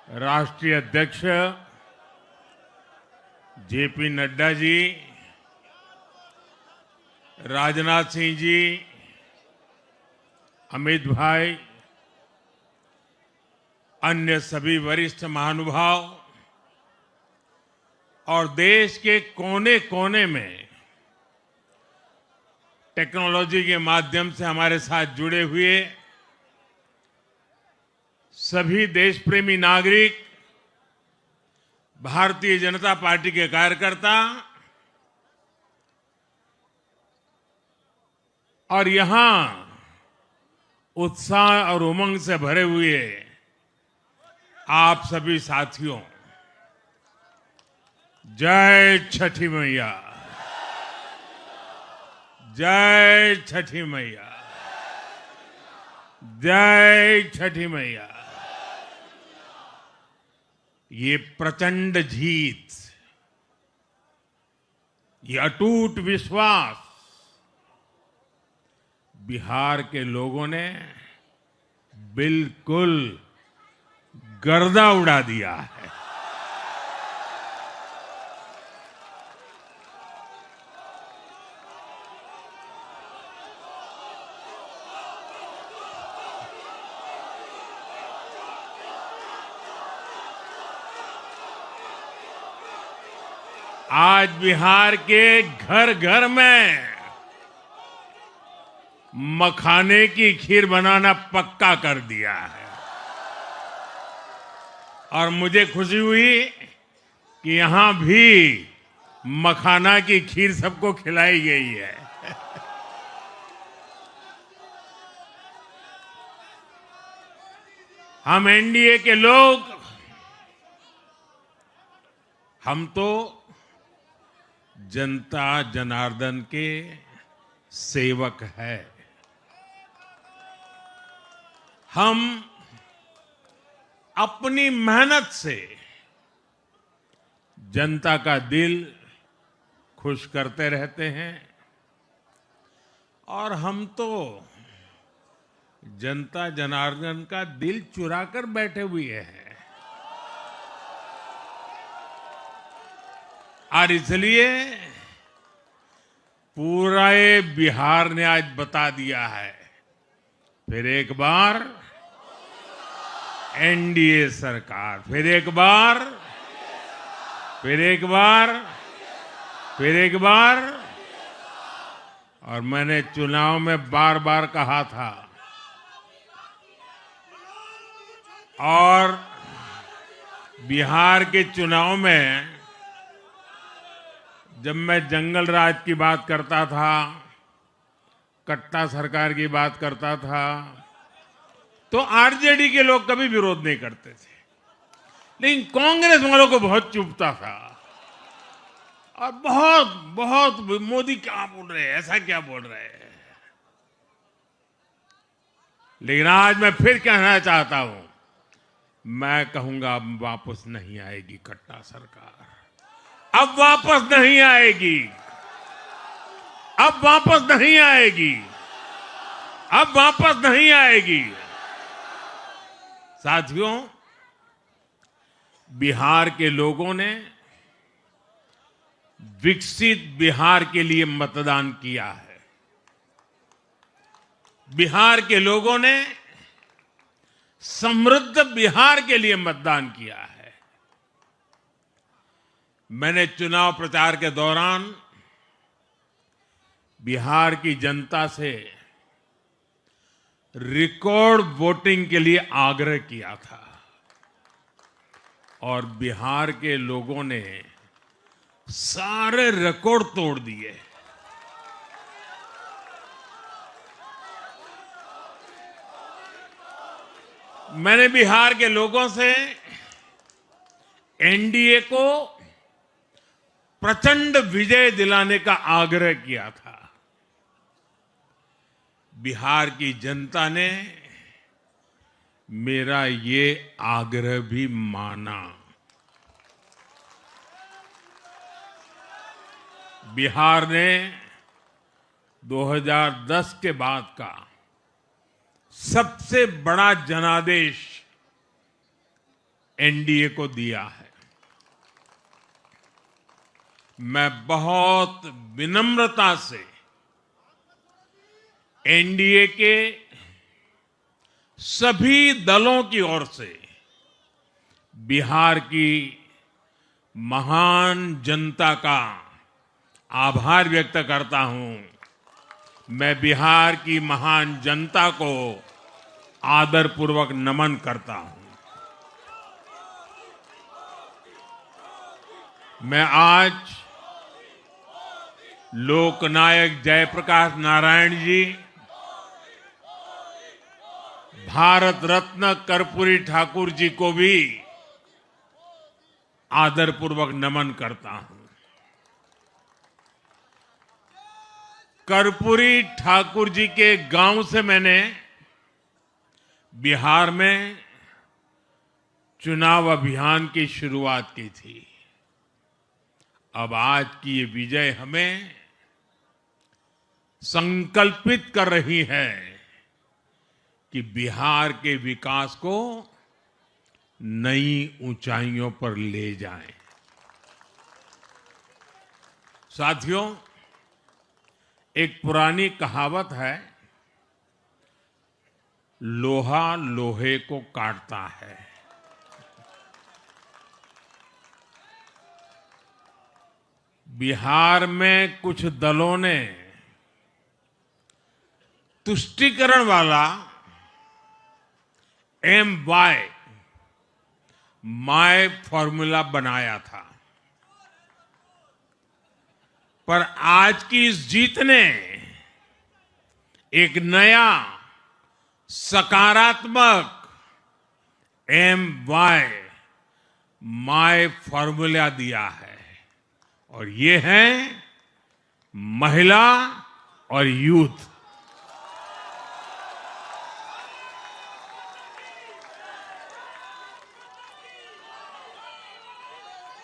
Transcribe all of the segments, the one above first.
राष्ट्रीय अध्यक्ष जेपी नड्डा जी, राजनाथ सिंह जी, अमित भाई, अन्य सभी वरिष्ठ महानुभाव और देश के कोने कोने में टेक्नोलॉजी के माध्यम से हमारे साथ जुड़े हुए सभी देश प्रेमी नागरिक, भारतीय जनता पार्टी के कार्यकर्ता और यहां उत्साह और उमंग से भरे हुए आप सभी साथियों, जय छठी मैया, जय छठी मैया, जय छठी मैया। ये प्रचंड जीत, ये अटूट विश्वास बिहार के लोगों ने बिल्कुल गर्दा उड़ा दिया है। आज बिहार के घर घर में मखाने की खीर बनाना पक्का कर दिया है और मुझे खुशी हुई कि यहां भी मखाना की खीर सबको खिलाई गई है। हम एनडीए के लोग, हम तो जनता जनार्दन के सेवक है। हम अपनी मेहनत से जनता का दिल खुश करते रहते हैं और हम तो जनता जनार्दन का दिल चुरा कर बैठे हुए हैं। और इसलिए पूरा ये बिहार ने आज बता दिया है, फिर एक बार एनडीए सरकार, फिर एक बार, फिर एक बार, फिर एक बार। और मैंने चुनाव में बार बार कहा था और बिहार के चुनाव में जब मैं जंगल राज की बात करता था, कट्टा सरकार की बात करता था, तो आरजेडी के लोग कभी विरोध नहीं करते थे, लेकिन कांग्रेस वालों को बहुत चुभता था और बहुत बहुत मोदी क्या बोल रहे हैं, ऐसा क्या बोल रहे हैं। लेकिन आज मैं फिर कहना चाहता हूं, मैं कहूंगा अब वापस नहीं आएगी कट्टा सरकार, अब वापस नहीं आएगी, अब वापस नहीं आएगी, अब वापस नहीं आएगी। साथियों, बिहार के लोगों ने विकसित बिहार के लिए मतदान किया है। बिहार के लोगों ने समृद्ध बिहार के लिए मतदान किया है। मैंने चुनाव प्रचार के दौरान बिहार की जनता से रिकॉर्ड वोटिंग के लिए आग्रह किया था और बिहार के लोगों ने सारे रिकॉर्ड तोड़ दिए। मैंने बिहार के लोगों से एनडीए को प्रचंड विजय दिलाने का आग्रह किया था। बिहार की जनता ने मेरा ये आग्रह भी माना। बिहार ने 2010 के बाद का सबसे बड़ा जनादेश एनडीए को दिया है। मैं बहुत विनम्रता से एनडीए के सभी दलों की ओर से बिहार की महान जनता का आभार व्यक्त करता हूं। मैं बिहार की महान जनता को आदरपूर्वक नमन करता हूं। मैं आज लोकनायक जयप्रकाश नारायण जी, भारत रत्न कर्पूरी ठाकुर जी को भी आदरपूर्वक नमन करता हूं। कर्पूरी ठाकुर जी के गांव से मैंने बिहार में चुनाव अभियान की शुरुआत की थी। अब आज की ये विजय हमें संकल्पित कर रही है कि बिहार के विकास को नई ऊंचाइयों पर ले जाएं। साथियों, एक पुरानी कहावत है, लोहा लोहे को काटता है। बिहार में कुछ दलों ने तुष्टीकरण वाला माय फॉर्मूला बनाया था, पर आज की इस जीत ने एक नया सकारात्मक माय फॉर्मूला दिया है, और ये है महिला और यूथ।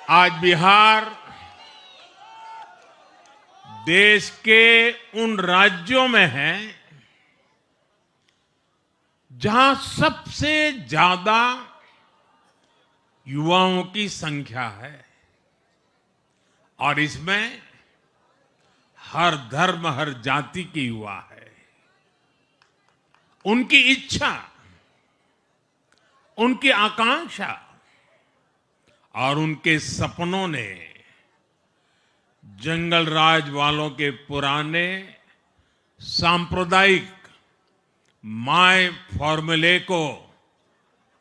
आज बिहार देश के उन राज्यों में है जहां सबसे ज्यादा युवाओं की संख्या है, और इसमें हर धर्म हर जाति के युवा है। उनकी इच्छा, उनकी आकांक्षा और उनके सपनों ने जंगल राज वालों के पुराने सांप्रदायिक माय फॉर्मूले को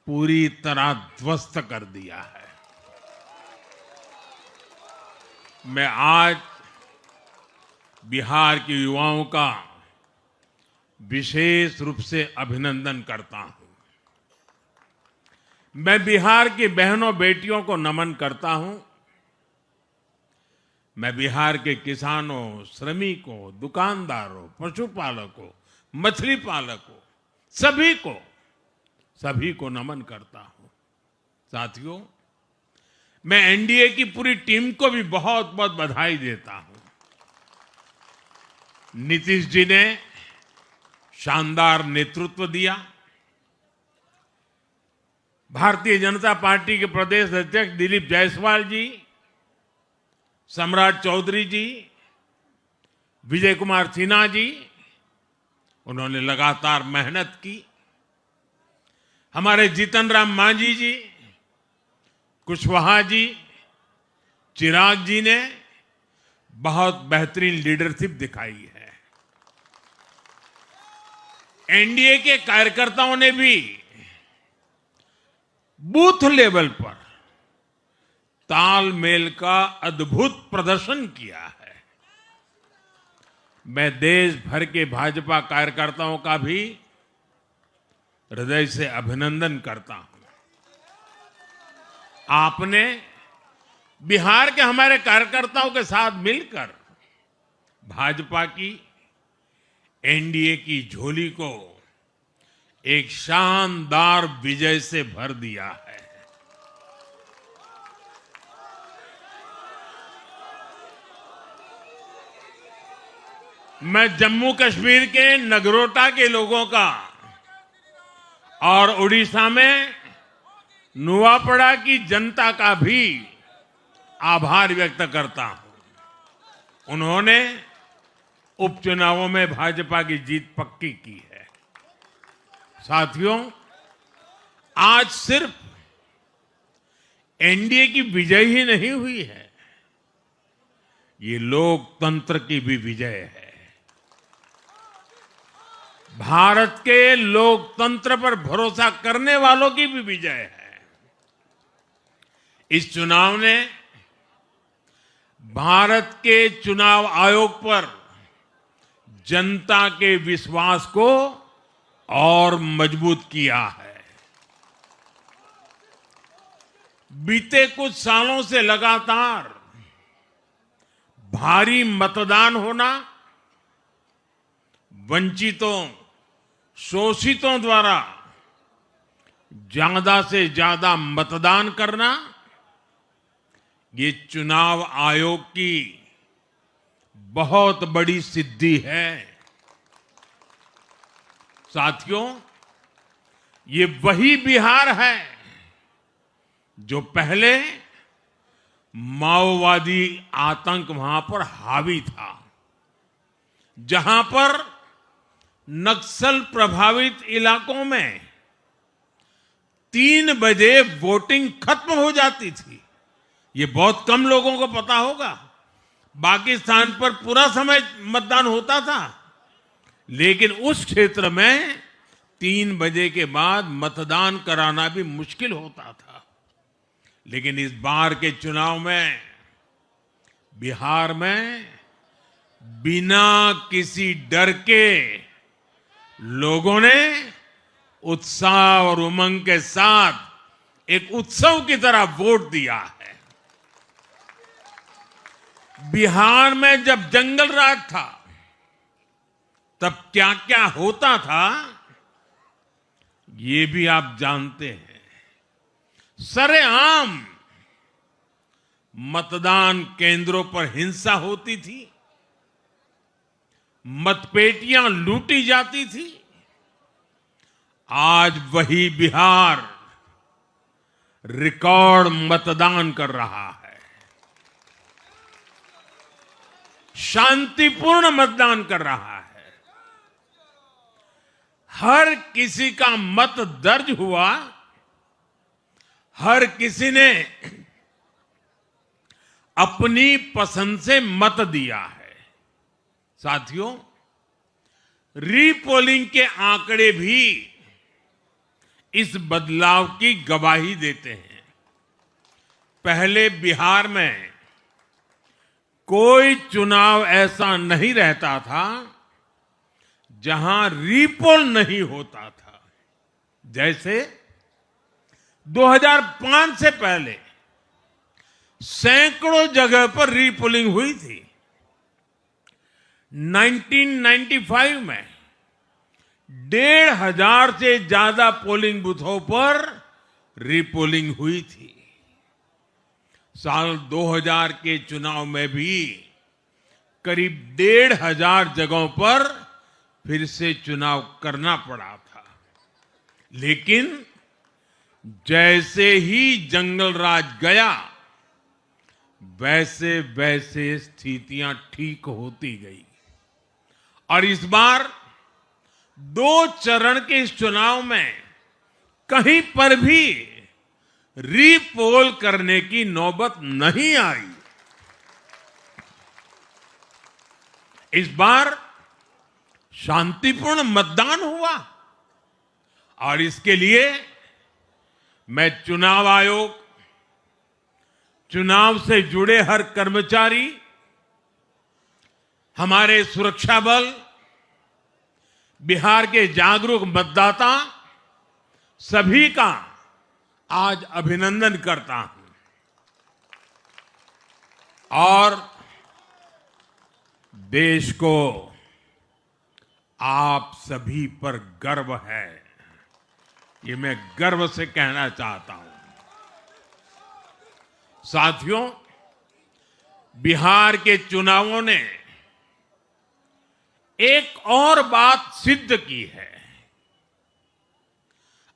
पूरी तरह ध्वस्त कर दिया है। मैं आज बिहार के युवाओं का विशेष रूप से अभिनंदन करता हूं। मैं बिहार की बहनों बेटियों को नमन करता हूं। मैं बिहार के किसानों, श्रमिकों, दुकानदारों, पशुपालकों, मछली पालकों, सभी को नमन करता हूं। साथियों, मैं एनडीए की पूरी टीम को भी बहुत बहुत बधाई देता हूं। नीतीश जी ने शानदार नेतृत्व दिया। भारतीय जनता पार्टी के प्रदेश अध्यक्ष दिलीप जायसवाल जी, सम्राट चौधरी जी, विजय कुमार सिन्हा जी, उन्होंने लगातार मेहनत की। हमारे जीतन राम मांझी जी, कुशवाहा जी, चिराग जी ने बहुत बेहतरीन लीडरशिप दिखाई है। एनडीए के कार्यकर्ताओं ने भी बूथ लेवल पर तालमेल का अद्भुत प्रदर्शन किया है। मैं देश भर के भाजपा कार्यकर्ताओं का भी हृदय से अभिनंदन करता हूं। आपने बिहार के हमारे कार्यकर्ताओं के साथ मिलकर भाजपा की एनडीए की झोली को एक शानदार विजय से भर दिया है। मैं जम्मू कश्मीर के नगरोटा के लोगों का और उड़ीसा में नुआपड़ा की जनता का भी आभार व्यक्त करता हूं। उन्होंने उपचुनावों में भाजपा की जीत पक्की की है। साथियों, आज सिर्फ एनडीए की विजय ही नहीं हुई है, ये लोकतंत्र की भी विजय है। भारत के लोकतंत्र पर भरोसा करने वालों की भी विजय है। इस चुनाव ने भारत के चुनाव आयोग पर जनता के विश्वास को और मजबूत किया है। बीते कुछ सालों से लगातार भारी मतदान होना, वंचितों, शोषितों द्वारा ज्यादा से ज्यादा मतदान करना, ये चुनाव आयोग की बहुत बड़ी सिद्धि है। साथियों, ये वही बिहार है जो पहले माओवादी आतंक वहां पर हावी था, जहां पर नक्सल प्रभावित इलाकों में 3 बजे वोटिंग खत्म हो जाती थी। ये बहुत कम लोगों को पता होगा। बाकी स्थान पर पूरा समय मतदान होता था, लेकिन उस क्षेत्र में 3 बजे के बाद मतदान कराना भी मुश्किल होता था। लेकिन इस बार के चुनाव में बिहार में बिना किसी डर के लोगों ने उत्साह और उमंग के साथ एक उत्सव की तरह वोट दिया है। बिहार में जब जंगल राज था, तब क्या क्या होता था, ये भी आप जानते हैं। सरेआम मतदान केंद्रों पर हिंसा होती थी, मतपेटियां लूटी जाती थी। आज वही बिहार रिकॉर्ड मतदान कर रहा है, शांतिपूर्ण मतदान कर रहा है। हर किसी का मत दर्ज हुआ, हर किसी ने अपनी पसंद से मत दिया है। साथियों, रीपोलिंग के आंकड़े भी इस बदलाव की गवाही देते हैं। पहले बिहार में कोई चुनाव ऐसा नहीं रहता था जहां रीपोल नहीं होता था। जैसे 2005 से पहले सैकड़ों जगह पर रीपोलिंग हुई थी। 1995 में 1,500 से ज्यादा पोलिंग बूथों पर रीपोलिंग हुई थी। साल 2000 के चुनाव में भी करीब 1,500 जगहों पर फिर से चुनाव करना पड़ा था। लेकिन जैसे ही जंगल राज गया, वैसे वैसे स्थितियां ठीक होती गई और इस बार 2 चरण के इस चुनाव में कहीं पर भी रीपोल करने की नौबत नहीं आई। इस बार शांतिपूर्ण मतदान हुआ और इसके लिए मैं चुनाव आयोग, चुनाव से जुड़े हर कर्मचारी, हमारे सुरक्षा बल, बिहार के जागरूक मतदाता, सभी का आज अभिनंदन करता हूं और देश को आप सभी पर गर्व है, ये मैं गर्व से कहना चाहता हूं। साथियों, बिहार के चुनावों ने एक और बात सिद्ध की है।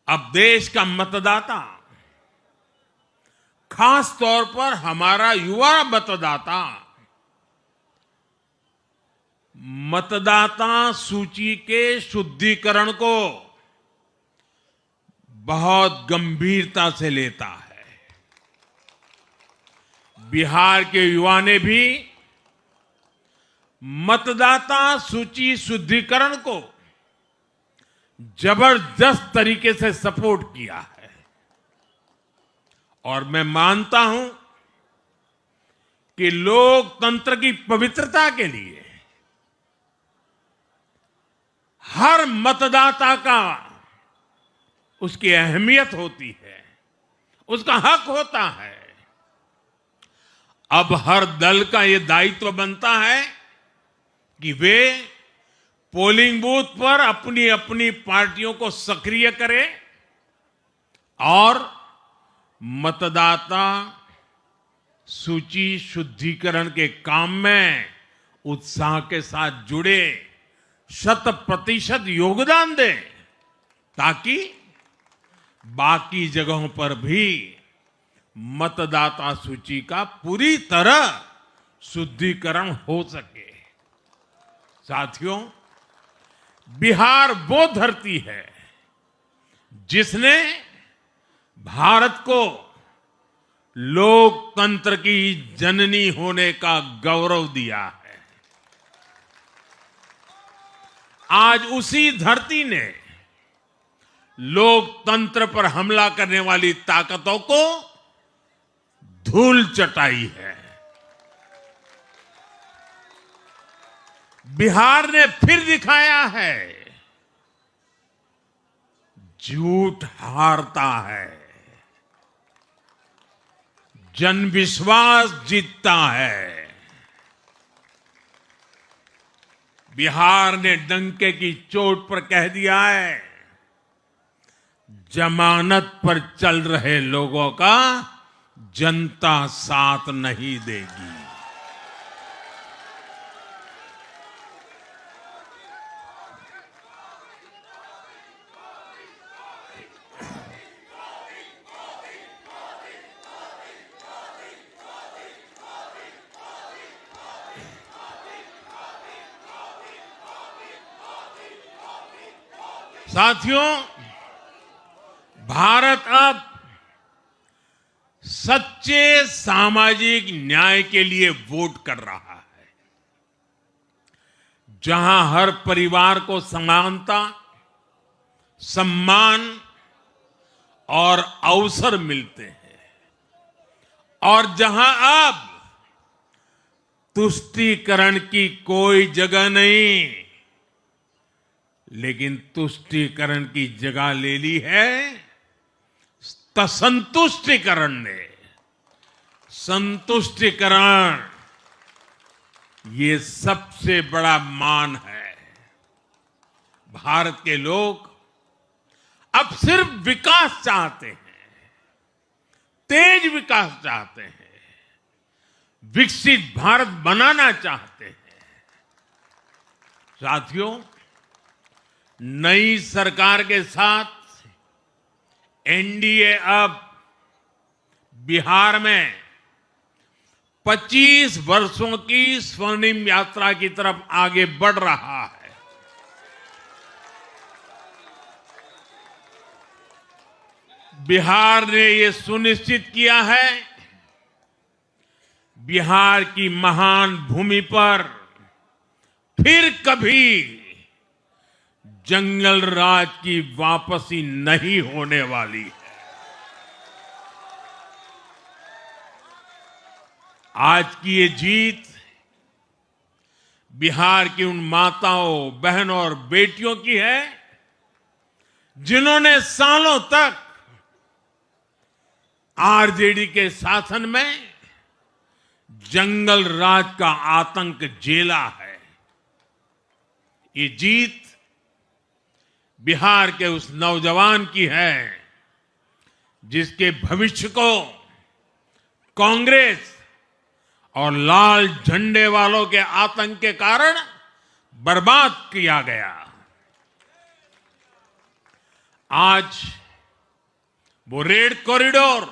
अब देश का मतदाता खास तौर पर हमारा युवा मतदाता सूची के शुद्धिकरण को बहुत गंभीरता से लेता है। बिहार के युवा ने भी मतदाता सूची शुद्धिकरण को जबरदस्त तरीके से सपोर्ट किया है और मैं मानता हूं कि लोकतंत्र की पवित्रता के लिए हर मतदाता का उसकी अहमियत होती है, उसका हक होता है। अब हर दल का यह दायित्व बनता है कि वे पोलिंग बूथ पर अपनी अपनी पार्टियों को सक्रिय करें और मतदाता सूची शुद्धिकरण के काम में उत्साह के साथ जुड़े, 100% योगदान दें ताकि बाकी जगहों पर भी मतदाता सूची का पूरी तरह शुद्धिकरण हो सके। साथियों, बिहार वो धरती है जिसने भारत को लोकतंत्र की जननी होने का गौरव दिया है। आज उसी धरती ने लोकतंत्र पर हमला करने वाली ताकतों को धूल चटाई है। बिहार ने फिर दिखाया है झूठ हारता है, जन विश्वास जीतता है। बिहार ने डंके की चोट पर कह दिया है, जमानत पर चल रहे लोगों का जनता साथ नहीं देगी। साथियों, भारत अब सच्चे सामाजिक न्याय के लिए वोट कर रहा है, जहां हर परिवार को समानता, सम्मान और अवसर मिलते हैं और जहां अब तुष्टीकरण की कोई जगह नहीं, लेकिन तुष्टीकरण की जगह ले ली है संतुष्टीकरण ने। संतुष्टीकरण ये सबसे बड़ा मान है। भारत के लोग अब सिर्फ विकास चाहते हैं, तेज विकास चाहते हैं, विकसित भारत बनाना चाहते हैं। साथियों, नई सरकार के साथ एनडीए अब बिहार में 25 वर्षों की स्वर्णिम यात्रा की तरफ आगे बढ़ रहा है। बिहार ने ये सुनिश्चित किया है, बिहार की महान भूमि पर फिर कभी जंगल राज की वापसी नहीं होने वाली है। आज की ये जीत बिहार की उन माताओं, बहनों और बेटियों की है जिन्होंने सालों तक आरजेडी के शासन में जंगल राज का आतंक झेला है। ये जीत बिहार के उस नौजवान की है जिसके भविष्य को कांग्रेस और लाल झंडे वालों के आतंक के कारण बर्बाद किया गया। आज वो रेड कॉरिडोर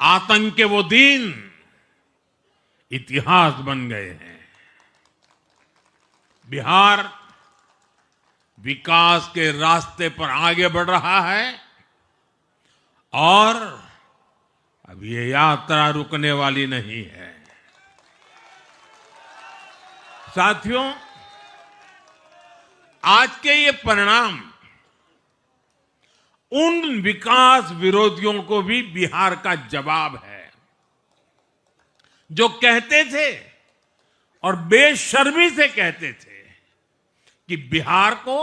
आतंक के वो दिन इतिहास बन गए हैं। बिहार विकास के रास्ते पर आगे बढ़ रहा है और अब ये यात्रा रुकने वाली नहीं है। साथियों, आज के ये परिणाम उन विकास विरोधियों को भी बिहार का जवाब है जो कहते थे और बेशर्मी से कहते थे कि बिहार को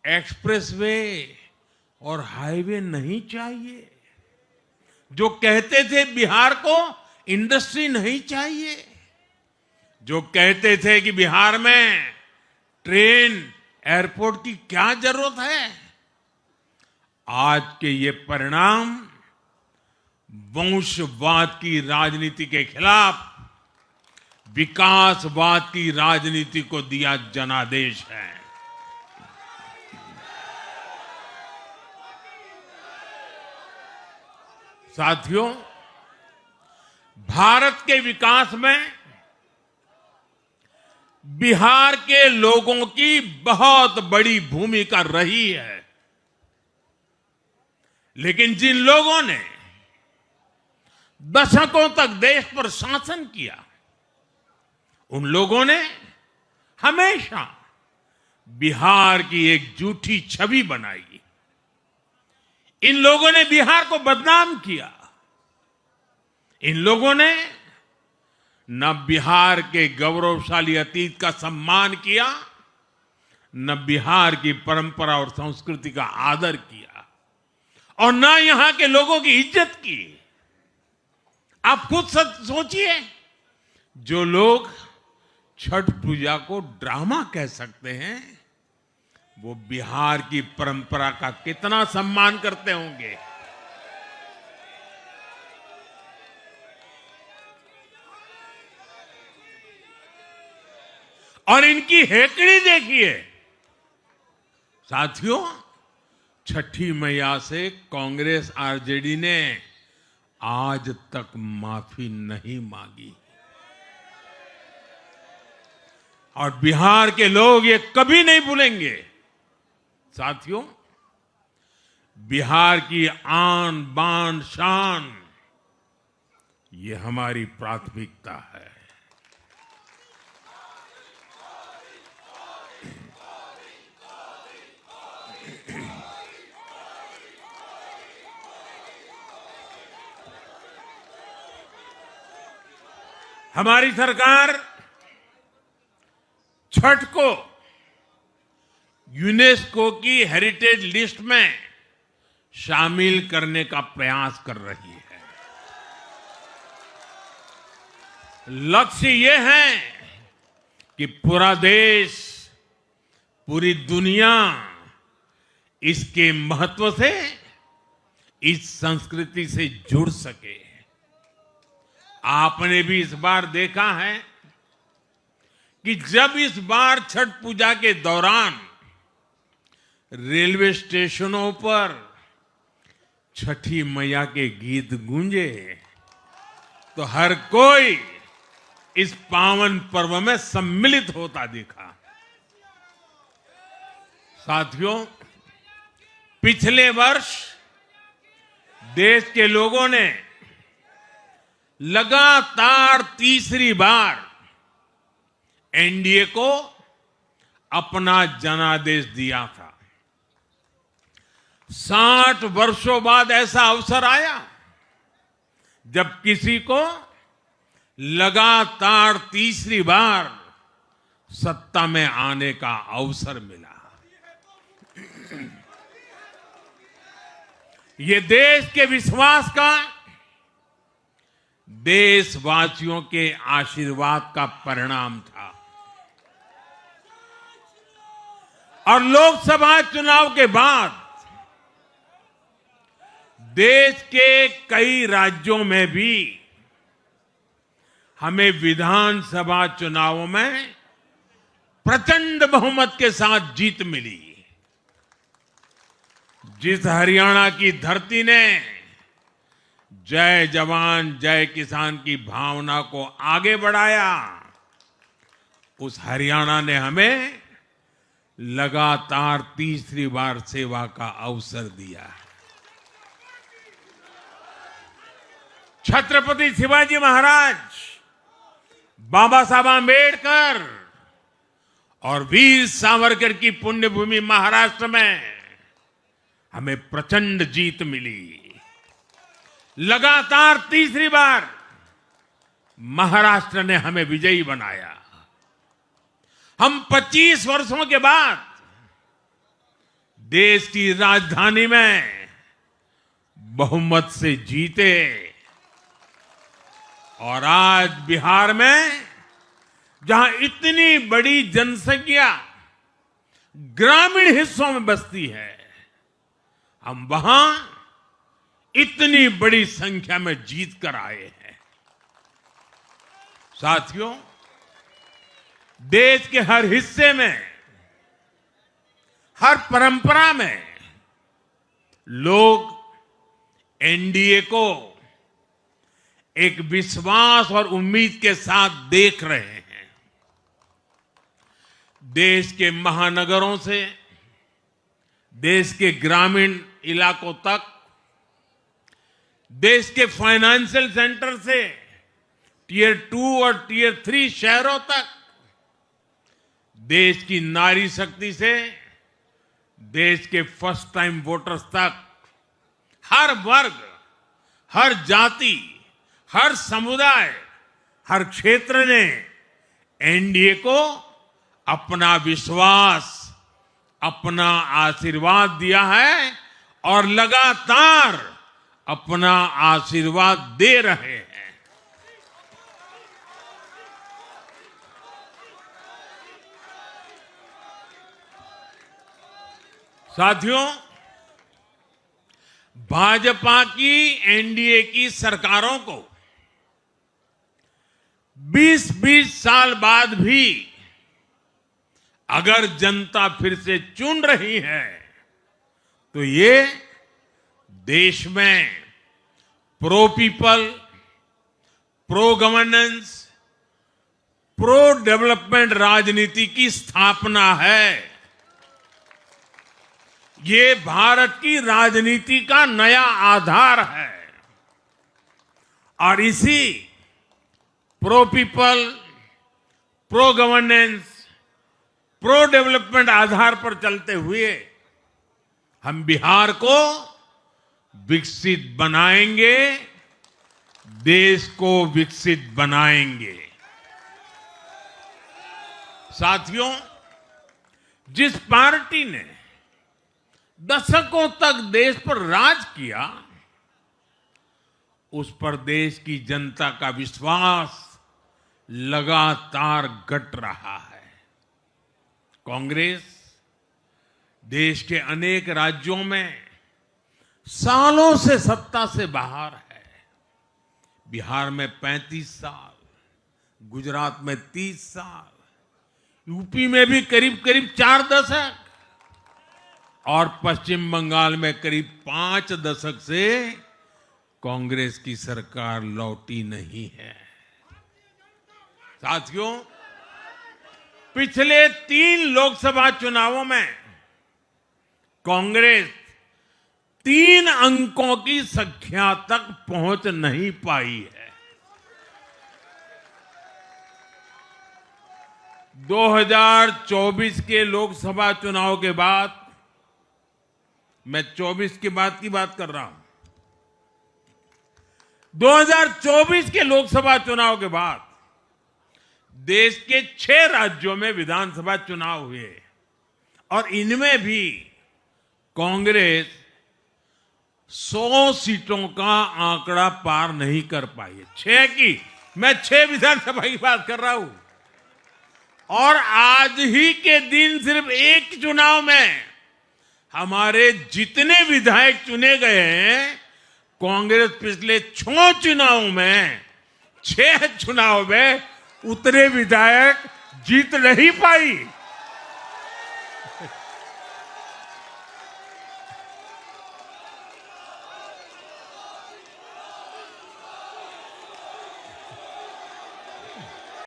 एक्सप्रेसवे और हाईवे नहीं चाहिए, जो कहते थे बिहार को इंडस्ट्री नहीं चाहिए, जो कहते थे कि बिहार में ट्रेन एयरपोर्ट की क्या जरूरत है। आज के ये परिणाम वंशवाद की राजनीति के खिलाफ विकासवाद की राजनीति को दिया जनादेश है। साथियों, भारत के विकास में बिहार के लोगों की बहुत बड़ी भूमिका रही है, लेकिन जिन लोगों ने दशकों तक देश पर शासन किया, उन लोगों ने हमेशा बिहार की एक झूठी छवि बनाई। इन लोगों ने बिहार को बदनाम किया। इन लोगों ने न बिहार के गौरवशाली अतीत का सम्मान किया, न बिहार की परंपरा और संस्कृति का आदर किया, और न यहां के लोगों की इज्जत की। आप खुद सोचिए, जो लोग छठ पूजा को ड्रामा कह सकते हैं, वो बिहार की परंपरा का कितना सम्मान करते होंगे। और इनकी हेकड़ी देखिए। साथियों, छठी मैया से कांग्रेस आरजेडी ने आज तक माफी नहीं मांगी, और बिहार के लोग ये कभी नहीं भूलेंगे। साथियों, बिहार की आन बान शान, ये हमारी प्राथमिकता है। हमारी सरकार छठ को यूनेस्को की हेरिटेज लिस्ट में शामिल करने का प्रयास कर रही है। लक्ष्य ये है कि पूरा देश, पूरी दुनिया इसके महत्व से, इस संस्कृति से जुड़ सके। आपने भी इस बार देखा है कि जब इस बार छठ पूजा के दौरान रेलवे स्टेशनों पर छठी मैया के गीत गूंजे, तो हर कोई इस पावन पर्व में सम्मिलित होता दिखा। साथियों, पिछले वर्ष देश के लोगों ने लगातार तीसरी बार एनडीए को अपना जनादेश दिया था। 60 वर्षों बाद ऐसा अवसर आया जब किसी को लगातार तीसरी बार सत्ता में आने का अवसर मिला। ये देश के विश्वास का, देशवासियों के आशीर्वाद का परिणाम था। और लोकसभा चुनाव के बाद देश के कई राज्यों में भी हमें विधानसभा चुनावों में प्रचंड बहुमत के साथ जीत मिली। जिस हरियाणा की धरती ने जय जवान जय किसान की भावना को आगे बढ़ाया, उस हरियाणा ने हमें लगातार तीसरी बार सेवा का अवसर दिया है। छत्रपति शिवाजी महाराज, बाबा साहब आंबेडकर और वीर सावरकर की पुण्यभूमि महाराष्ट्र में हमें प्रचंड जीत मिली। लगातार तीसरी बार महाराष्ट्र ने हमें विजयी बनाया। हम 25 वर्षों के बाद देश की राजधानी में बहुमत से जीते और आज बिहार में जहां इतनी बड़ी जनसंख्या ग्रामीण हिस्सों में बसती है, हम वहां इतनी बड़ी संख्या में जीत कर आए हैं। साथियों, देश के हर हिस्से में, हर परंपरा में लोग एनडीए को एक विश्वास और उम्मीद के साथ देख रहे हैं। देश के महानगरों से देश के ग्रामीण इलाकों तक, देश के फाइनेंशियल सेंटर से टियर 2 और टियर 3 शहरों तक, देश की नारी शक्ति से देश के फर्स्ट टाइम वोटर्स तक, हर वर्ग, हर जाति, हर समुदाय, हर क्षेत्र ने एनडीए को अपना विश्वास, अपना आशीर्वाद दिया है और लगातार अपना आशीर्वाद दे रहे हैं। साथियों, भाजपा की एनडीए की सरकारों को 20-20 साल बाद भी अगर जनता फिर से चुन रही है तो ये देश में pro people, pro governance, pro development राजनीति की स्थापना है। ये भारत की राजनीति का नया आधार है और इसी pro people, pro governance, pro development आधार पर चलते हुए हम बिहार को विकसित बनाएंगे, देश को विकसित बनाएंगे। साथियों, जिस पार्टी ने दशकों तक देश पर राज किया, उस पर देश की जनता का विश्वास लगातार घट रहा है। कांग्रेस देश के अनेक राज्यों में सालों से सत्ता से बाहर है। बिहार में 35 साल, गुजरात में 30 साल, यूपी में भी करीब करीब 4 दशक और पश्चिम बंगाल में करीब 5 दशक से कांग्रेस की सरकार लौटी नहीं है। साथियों, पिछले 3 लोकसभा चुनावों में कांग्रेस 3 अंकों की संख्या तक पहुंच नहीं पाई है। 2024 के लोकसभा चुनाव के बाद, मैं 24 के बाद की बात कर रहा हूं, 2024 के लोकसभा चुनाव के बाद देश के 6 राज्यों में विधानसभा चुनाव हुए और इनमें भी कांग्रेस 100 सीटों का आंकड़ा पार नहीं कर पाई है। 6 की, मैं 6 विधानसभा की बात कर रहा हूं। और आज ही के दिन सिर्फ एक चुनाव में हमारे जितने विधायक चुने गए हैं, कांग्रेस पिछले 6 चुनावों में, 6 चुनाव में उतने विधायक जीत नहीं पाई।